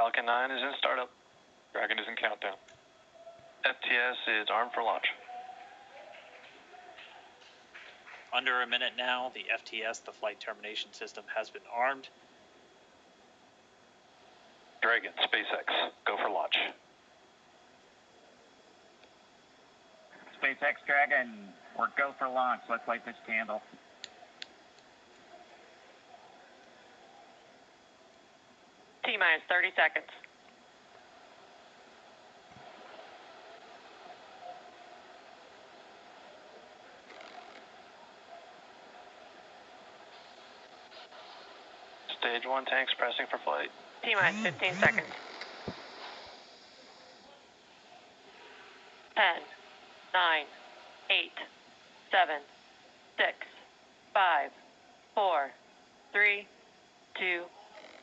Falcon 9 is in startup. Dragon is in countdown. FTS is armed for launch. Under a minute now, the FTS, the flight termination system, has been armed. Dragon, SpaceX, go for launch. SpaceX Dragon, we're go for launch. Let's light this candle. T-minus 30 seconds. Stage 1 tanks pressing for flight. T-minus 15 seconds. 10, 9, 8, 7, 6, 5, 4, 3, 2,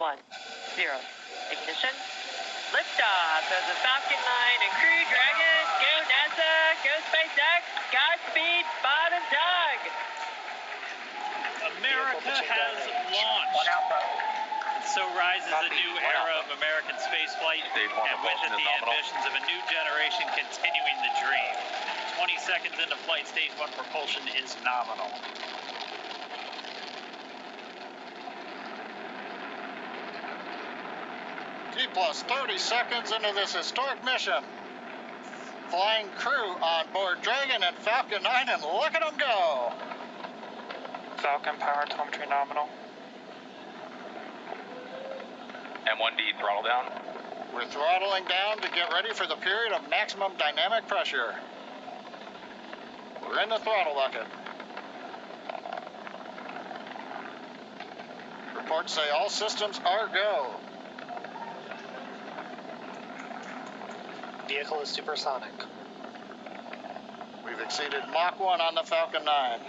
1, 0. Ignition. Liftoff of the Falcon 9 and Crew Dragon. Go NASA, go SpaceX, Godspeed, Bob and Doug. America has launched. So rises a new era of American spaceflight, and with it the ambitions of a new generation continuing the dream. 20 seconds into flight, stage 1 propulsion is nominal. T plus 30 seconds into this historic mission. Flying crew on board Dragon and Falcon 9, and look at them go. Falcon power telemetry nominal. M1D throttle down. We're throttling down to get ready for the period of maximum dynamic pressure. We're in the throttle bucket. Reports say all systems are go. Vehicle is supersonic. We've exceeded Mach 1 on the Falcon 9.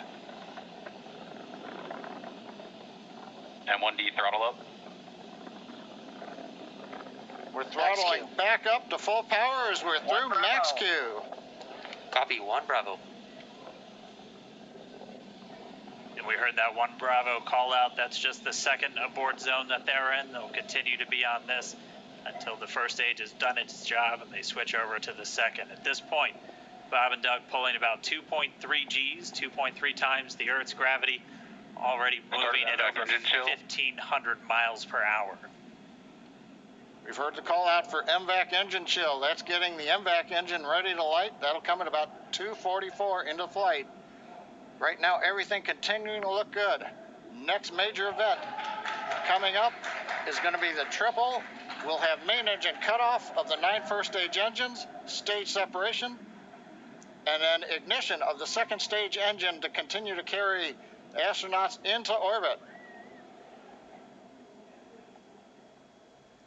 M1D throttle up. We're throttling back up to full power as we're through max Q. Copy, 1 Bravo. And we heard that 1 Bravo call out. That's just the second abort zone that they're in. They'll continue to be on this until the first stage has done its job and they switch over to the second. At this point, Bob and Doug pulling about 2.3 Gs, 2.3 times the Earth's gravity, already moving at over 1,500 miles per hour. We've heard the call out for MVAC engine chill. That's getting the MVAC engine ready to light. That'll come at about 2:44 into flight. Right now, everything continuing to look good. Next major event coming up is going to be the triple. We'll have main engine cutoff of the 9 first stage engines, stage separation, and then ignition of the second stage engine to continue to carry astronauts into orbit.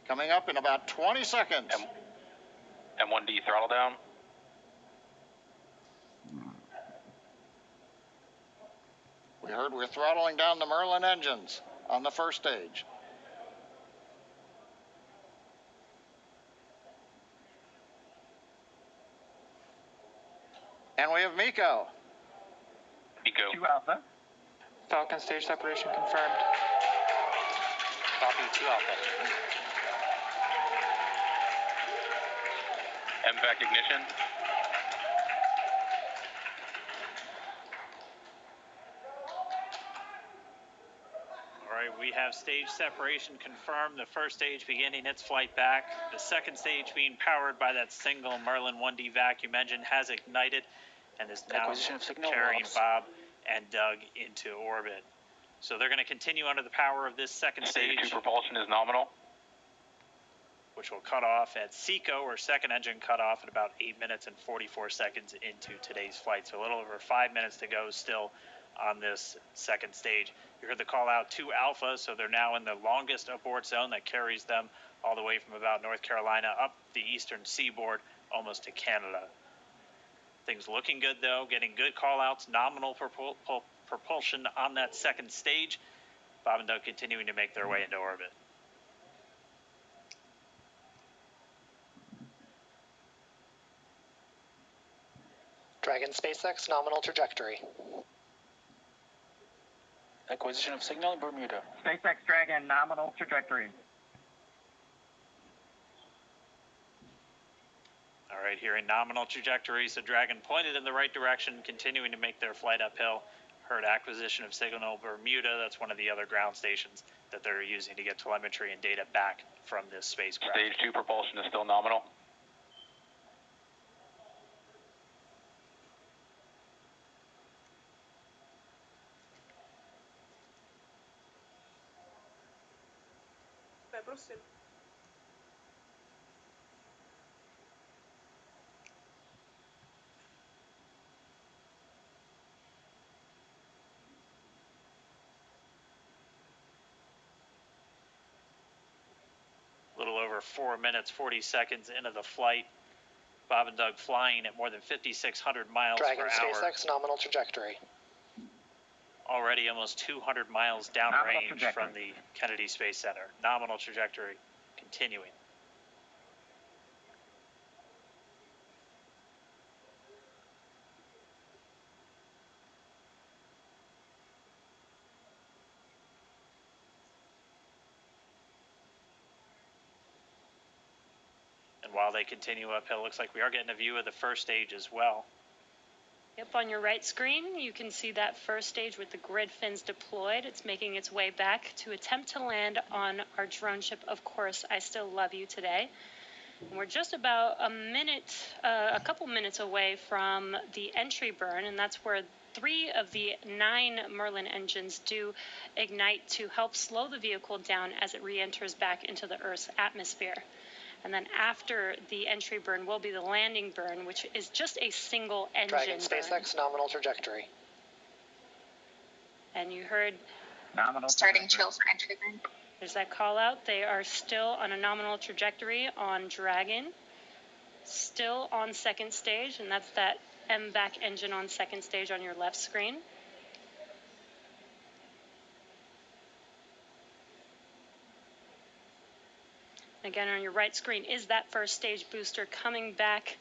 Coming up in about 20 seconds. M1D throttle down. We heard we're throttling down the Merlin engines on the first stage. And we have MECO. MECO. 2 Alpha. Falcon stage separation confirmed. Copy, 2 Alpha. MVAC ignition. All right, we have stage separation confirmed. The first stage beginning its flight back. The second stage being powered by that single Merlin 1D vacuum engine has ignited and is now carrying Bob and Doug into orbit. So they're going to continue under the power of this second stage. Stage 2 propulsion is nominal. Which will cut off at SECO, or second engine cut off, at about 8 minutes and 44 seconds into today's flight. So a little over 5 minutes to go still on this second stage. You heard the call out to Alpha, so they're now in the longest abort zone that carries them all the way from about North Carolina up the eastern seaboard almost to Canada. Things looking good though, getting good call outs, nominal propulsion on that second stage. Bob and Doug continuing to make their way into orbit. Dragon SpaceX nominal trajectory. Acquisition of signal in Bermuda. SpaceX Dragon nominal trajectory. All right, here in nominal trajectory, so Dragon pointed in the right direction, continuing to make their flight uphill. Heard acquisition of signal Bermuda. That's one of the other ground stations that they're using to get telemetry and data back from this spacecraft. Stage 2 propulsion is still nominal. A little over 4 minutes, 40 seconds into the flight. Bob and Doug flying at more than 5,600 miles Dragon per hour. SpaceX nominal trajectory. Already almost 200 miles downrange from the Kennedy Space Center. Nominal trajectory continuing. And while they continue uphill, looks like we are getting a view of the first stage as well. Yep, on your right screen, you can see that first stage with the grid fins deployed. It's making its way back to attempt to land on our drone ship, Of Course I Still Love You, today. And we're just about a couple minutes away from the entry burn, and that's where 3 of the 9 Merlin engines do ignite to help slow the vehicle down as it re-enters back into the Earth's atmosphere. And then after the entry burn will be the landing burn, which is just a single engine Dragon burn. SpaceX nominal trajectory. And you heard Nominal Starting trajectory. chill for entry burn. there's that call out. They are still on a nominal trajectory on Dragon, still on second stage, and that's that MVAC engine on second stage on your left screen. Again, on your right screen is that first stage booster coming back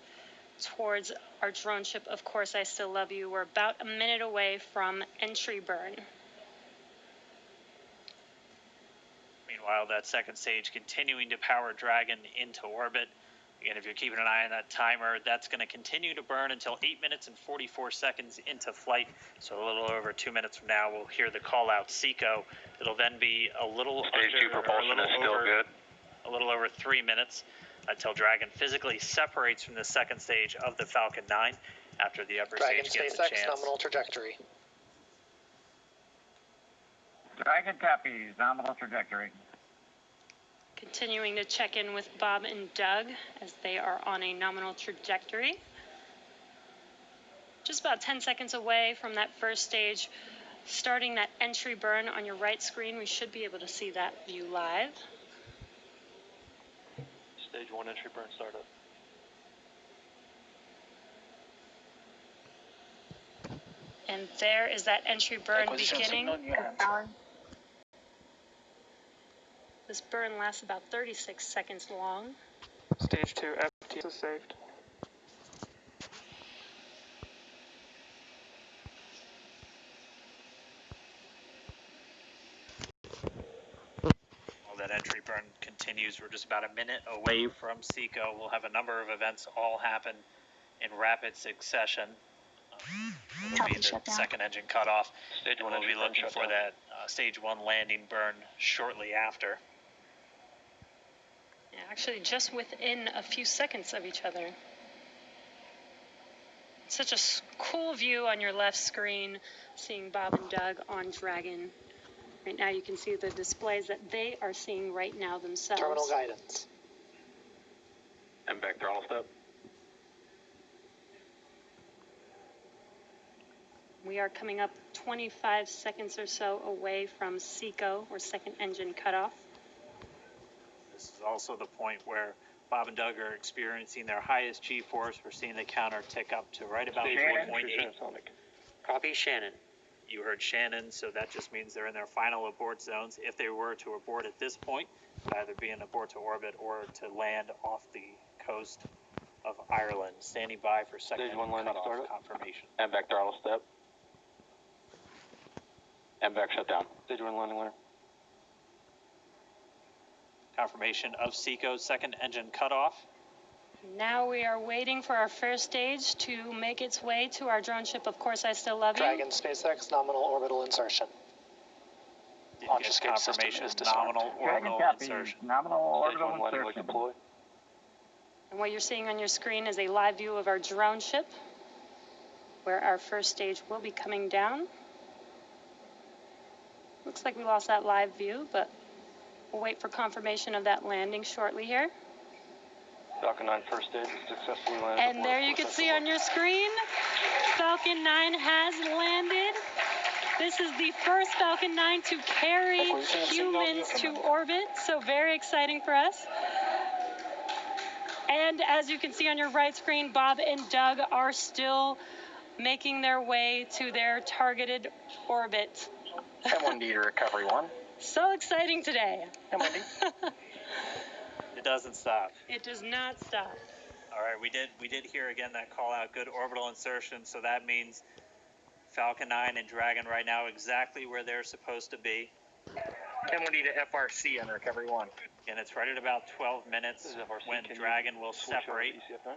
towards our drone ship, Of Course I Still Love You. We're about a minute away from entry burn. Meanwhile, that second stage continuing to power Dragon into orbit. Again, if you're keeping an eye on that timer, that's going to continue to burn until 8 minutes and 44 seconds into flight. So a little over 2 minutes from now, we'll hear the call out SECO. It'll then be a little Stage 2 propulsion is still good. A little over 3 minutes until Dragon physically separates from the second stage of the Falcon 9 after the upper Dragon stage gets a SpaceX chance. nominal trajectory. Dragon copies. Nominal trajectory. Continuing to check in with Bob and Doug as they are on a nominal trajectory. Just about 10 seconds away from that first stage, starting that entry burn on your right screen. We should be able to see that view live. Stage 1 entry burn startup. And there is that entry burn beginning. This burn lasts about 36 seconds long. Stage 2 FTS is saved. While that entry burn continues, we're just about a minute away from SECO. We'll have a number of events all happen in rapid succession. It'll be the second engine cutoff. Stage 1 We'll be entry burn looking shut for down. that stage 1 landing burn shortly after. Yeah, actually, just within a few seconds of each other. Such a cool view on your left screen, seeing Bob and Doug on Dragon. Right now you can see the displays that they are seeing right now themselves. Terminal guidance. MVAC throttle step. We are coming up 25 seconds or so away from SECO, or second engine cutoff. This is also the point where Bob and Doug are experiencing their highest G-force. We're seeing the counter tick up to right about Stage 1 entry 3.8. transonic. Copy Shannon. You heard Shannon, so that just means they're in their final abort zones. If they were to abort at this point, it would either be an abort to orbit or to land off the coast of Ireland. Standing by for second Stage 1 landing cutoff startup. confirmation. MVAC throttle step. MVAC shut down. Stage 1 landing winner. Confirmation of SECO's second engine cutoff. Now we are waiting for our first stage to make its way to our drone ship. Of course, I still love you. Dragon SpaceX nominal orbital insertion. Did Launch get escape system confirmation is disarmed. nominal Dragon orbital copy. insertion. Nominal orbital Stage 1 landing light insertion. deploy. And what you're seeing on your screen is a live view of our drone ship, where our first stage will be coming down. Looks like we lost that live view, but we'll wait for confirmation of that landing shortly here. Falcon 9 first stage is successfully landed. And there you can see on your screen, Falcon 9 has landed. This is the first Falcon 9 to carry humans to orbit, so very exciting for us. And as you can see on your right screen, Bob and Doug are still making their way to their targeted orbit. M1D to recovery 1. So exciting today. M1D. It doesn't stop. It does not stop. All right, we did hear again that call out, good orbital insertion, so that means Falcon 9 and Dragon right now exactly where they're supposed to be. M1D to FRC on recovery 1. And it's right at about 12 minutes This is FRC. when Can you Dragon will switch over to separate. ECF9?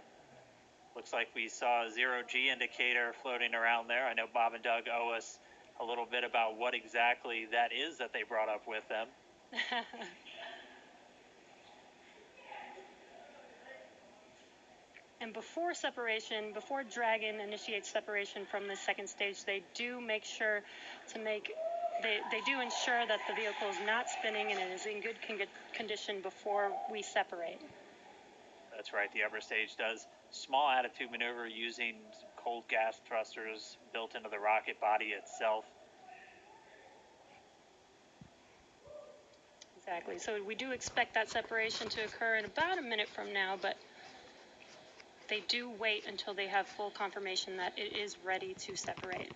Looks like we saw a 0G indicator floating around there. I know Bob and Doug owe us a little bit about what exactly that is that they brought up with them. And before separation, before Dragon initiates separation from the second stage, they do make sure to they do ensure that the vehicle is not spinning and it is in good condition before we separate. That's right, the upper stage does small attitude maneuver using cold gas thrusters built into the rocket body itself. Exactly. So we do expect that separation to occur in about a minute from now, but they do wait until they have full confirmation that it is ready to separate.